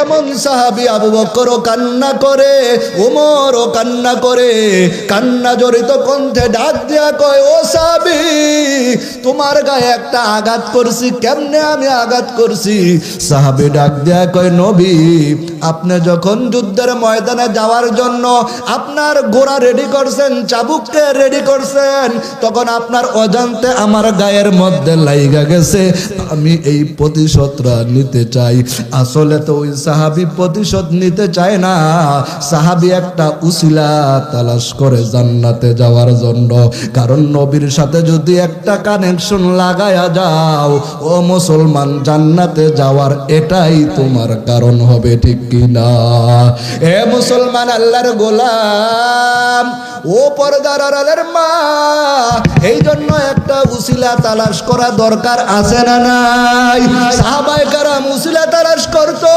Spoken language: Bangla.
কেমন সাহাবী? আবু বকরও কান্না করে, ওমরও কান্না করে, কান্না জড়িত কণ্ঠে ডাক দিয়া কয়, ও সাহাবী, তোমার গায়ে একটা আঘাত করছি। কেমনে আমি আঘাত করছি? সাহাবী ডাক দিয়া কয়, নবী, আপনি যখন যুদ্ধের ময়দানে যাওয়ার জন্য আপনার ঘোড়া রেডি করছেন, চাবুককে রেডি করছেন, তখন আপনার অজান্তে আমার গায়ের মধ্যে লাইগা গেছে। আমি এই প্রতিশোধটা নিতে চাই। আসলে তো ওই সাহাবী প্রতিশোধ নিতে চায় না, সাহাবী একটা উসিলা তালাশ করে জান্নাতে যাওয়ার জন্য। কারণ নবীর সাথে যদি একটা কানেকশন লাগায়া যাও, ও মুসলমান, জান্নাতে যাওয়ার এটাই তোমার কারণ হবে, ঠিক কিনা? এ মুসলমান, আল্লাহর গোলাম, ও পর্দার আড়ালের মা, এই জন্য একটা উসিলা তালাশ করা দরকার আছে না নাই? সাহাবায়ে কেরাম উসিলা তালাশ করতো,